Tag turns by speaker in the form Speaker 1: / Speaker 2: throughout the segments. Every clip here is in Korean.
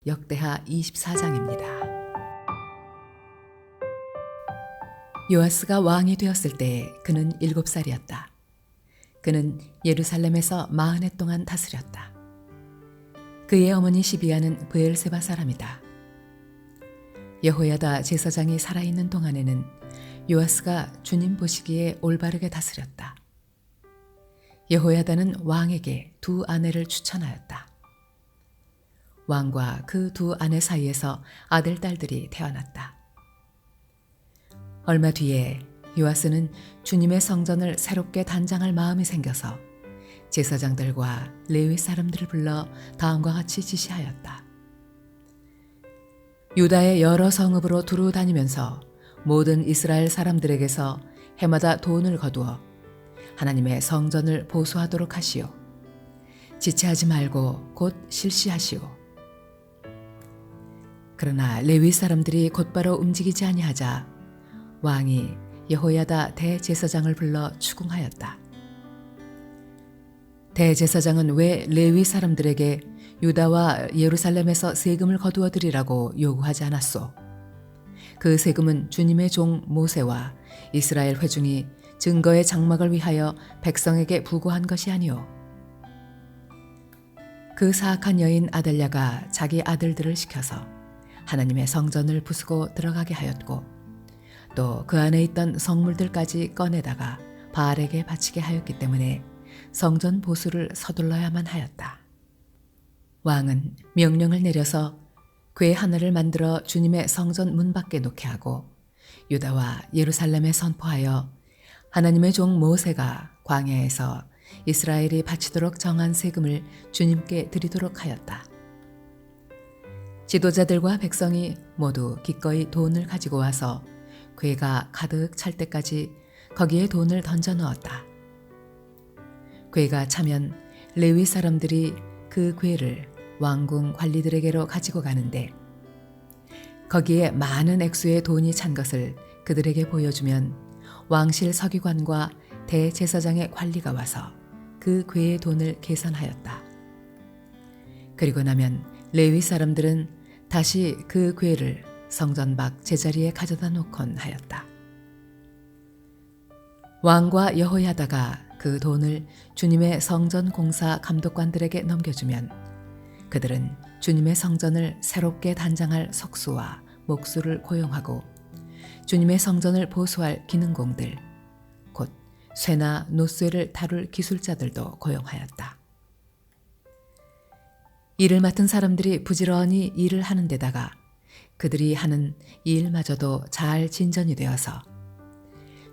Speaker 1: 역대하 24장입니다. 요아스가 왕이 되었을 때 그는 7살이었다. 그는 예루살렘에서 40해 동안 다스렸다. 그의 어머니 시비아는 브엘세바 사람이다. 여호야다 제사장이 살아있는 동안에는 요아스가 주님 보시기에 올바르게 다스렸다. 여호야다는 왕에게 2 아내를 추천하였다. 왕과 그 2 아내 사이에서 아들, 딸들이 태어났다. 얼마 뒤에 요아스는 주님의 성전을 새롭게 단장할 마음이 생겨서 제사장들과 레위 사람들을 불러 다음과 같이 지시하였다. 유다의 여러 성읍으로 두루 다니면서 모든 이스라엘 사람들에게서 해마다 돈을 거두어 하나님의 성전을 보수하도록 하시오. 지체하지 말고 곧 실시하시오. 그러나 레위 사람들이 곧바로 움직이지 아니하자 왕이 여호야다 대제사장을 불러 추궁하였다. 대제사장은 왜 레위 사람들에게 유다와 예루살렘에서 세금을 거두어 드리라고 요구하지 않았소? 그 세금은 주님의 종 모세와 이스라엘 회중이 증거의 장막을 위하여 백성에게 부고한 것이 아니오. 그 사악한 여인 아달랴가 자기 아들들을 시켜서 하나님의 성전을 부수고 들어가게 하였고 또 그 안에 있던 성물들까지 꺼내다가 바알에게 바치게 하였기 때문에 성전 보수를 서둘러야만 하였다. 왕은 명령을 내려서 궤 하나를 만들어 주님의 성전 문 밖에 놓게 하고 유다와 예루살렘에 선포하여 하나님의 종 모세가 광야에서 이스라엘이 바치도록 정한 세금을 주님께 드리도록 하였다. 지도자들과 백성이 모두 기꺼이 돈을 가지고 와서 궤가 가득 찰 때까지 거기에 돈을 던져 넣었다. 궤가 차면 레위 사람들이 그 궤를 왕궁 관리들에게로 가지고 가는데 거기에 많은 액수의 돈이 찬 것을 그들에게 보여주면 왕실 서기관과 대제사장의 관리가 와서 그 궤의 돈을 계산하였다. 그리고 나면 레위 사람들은 다시 그 궤를 성전 밖 제자리에 가져다 놓곤 하였다. 왕과 여호야다가 그 돈을 주님의 성전 공사 감독관들에게 넘겨주면 그들은 주님의 성전을 새롭게 단장할 석수와 목수를 고용하고 주님의 성전을 보수할 기능공들, 곧 쇠나 노쇠를 다룰 기술자들도 고용하였다. 일을 맡은 사람들이 부지런히 일을 하는 데다가 그들이 하는 이 일마저도 잘 진전이 되어서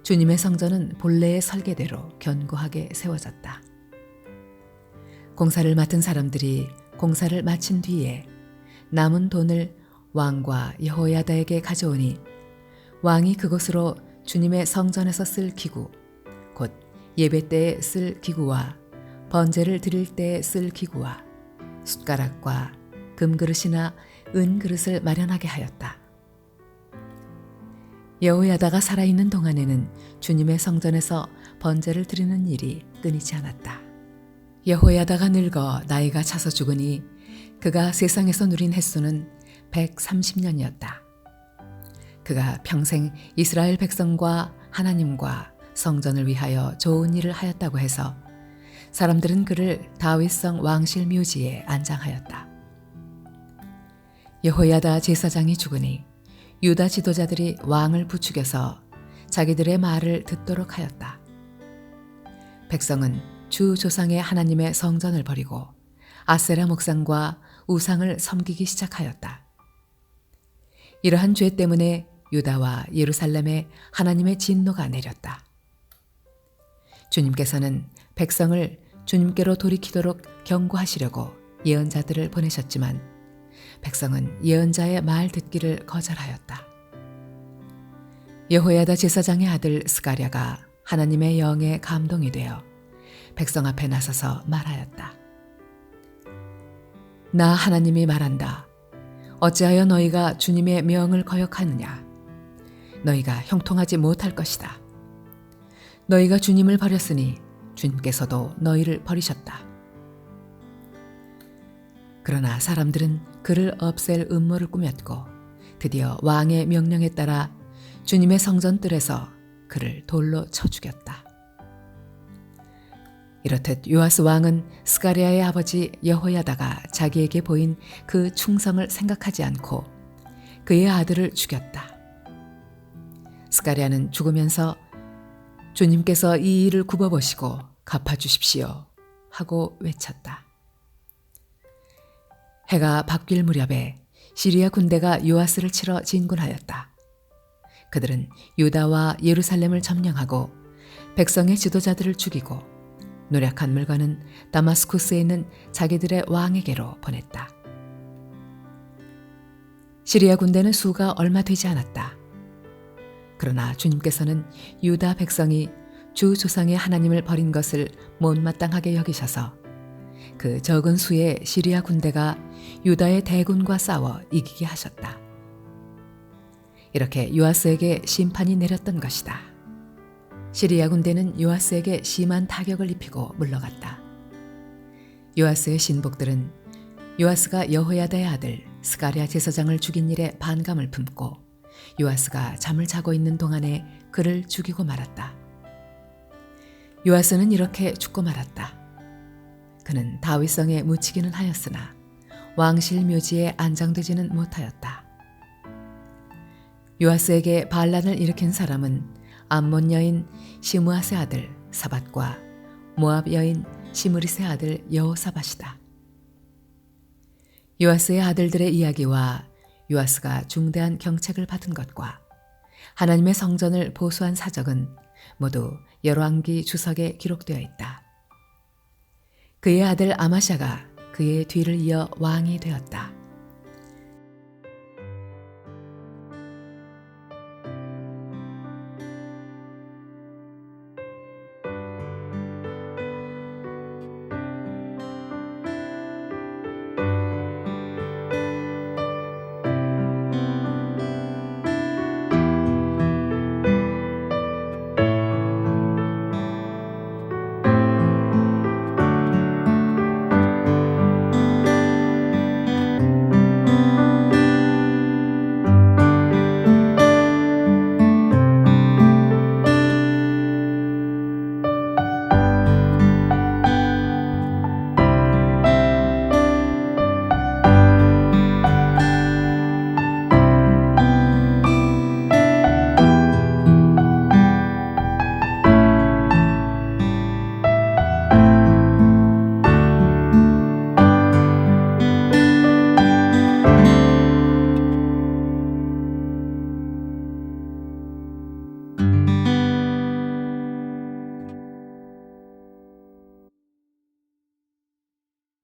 Speaker 1: 주님의 성전은 본래의 설계대로 견고하게 세워졌다. 공사를 맡은 사람들이 공사를 마친 뒤에 남은 돈을 왕과 여호야다에게 가져오니 왕이 그것으로 주님의 성전에서 쓸 기구, 곧 예배 때에 쓸 기구와 번제를 드릴 때에 쓸 기구와 숟가락과 금그릇이나 은그릇을 마련하게 하였다. 여호야다가 살아있는 동안에는 주님의 성전에서 번제를 드리는 일이 끊이지 않았다. 여호야다가 늙어 나이가 차서 죽으니 그가 세상에서 누린 횟수는 130년이었다. 그가 평생 이스라엘 백성과 하나님과 성전을 위하여 좋은 일을 하였다고 해서 사람들은 그를 다윗성 왕실 묘지에 안장하였다. 여호야다 제사장이 죽으니 유다 지도자들이 왕을 부추겨서 자기들의 말을 듣도록 하였다. 백성은 주 조상의 하나님의 성전을 버리고 아세라 목상과 우상을 섬기기 시작하였다. 이러한 죄 때문에 유다와 예루살렘에 하나님의 진노가 내렸다. 주님께서는 백성을 주님께로 돌이키도록 경고하시려고 예언자들을 보내셨지만 백성은 예언자의 말 듣기를 거절하였다. 여호야다 제사장의 아들 스가랴가 하나님의 영에 감동이 되어 백성 앞에 나서서 말하였다. 나 하나님이 말한다. 어찌하여 너희가 주님의 명을 거역하느냐? 너희가 형통하지 못할 것이다. 너희가 주님을 버렸으니 주님께서도 너희를 버리셨다. 그러나 사람들은 그를 없앨 음모를 꾸몄고 드디어 왕의 명령에 따라 주님의 성전 뜰에서 그를 돌로 쳐 죽였다. 이렇듯 요아스 왕은 스가랴의 아버지 여호야다가 자기에게 보인 그 충성을 생각하지 않고 그의 아들을 죽였다. 스가랴는 죽으면서 주님께서 이 일을 굽어보시고 갚아주십시오 하고 외쳤다. 해가 바뀔 무렵에 시리아 군대가 요아스를 치러 진군하였다. 그들은 유다와 예루살렘을 점령하고 백성의 지도자들을 죽이고 노력한 물건은 다마스쿠스에 있는 자기들의 왕에게로 보냈다. 시리아 군대는 수가 얼마 되지 않았다. 그러나 주님께서는 유다 백성이 주 조상의 하나님을 버린 것을 못마땅하게 여기셔서 그 적은 수의 시리아 군대가 유다의 대군과 싸워 이기게 하셨다. 이렇게 요아스에게 심판이 내렸던 것이다. 시리아 군대는 요아스에게 심한 타격을 입히고 물러갔다. 요아스의 신복들은 요아스가 여호야다의 아들 스가랴 제사장을 죽인 일에 반감을 품고 요아스가 잠을 자고 있는 동안에 그를 죽이고 말았다. 요아스는 이렇게 죽고 말았다. 그는 다윗성에 묻히기는 하였으나 왕실 묘지에 안장되지는 못하였다. 요아스에게 반란을 일으킨 사람은 암몬 여인 시므아스의 아들 사밧과 모압 여인 시므릿의 아들 여호사밧이다. 요아스의 아들들의 이야기와 요아스가 중대한 경책을 받은 것과 하나님의 성전을 보수한 사적은 모두 열왕기 주석에 기록되어 있다. 그의 아들 아마샤가 그의 뒤를 이어 왕이 되었다.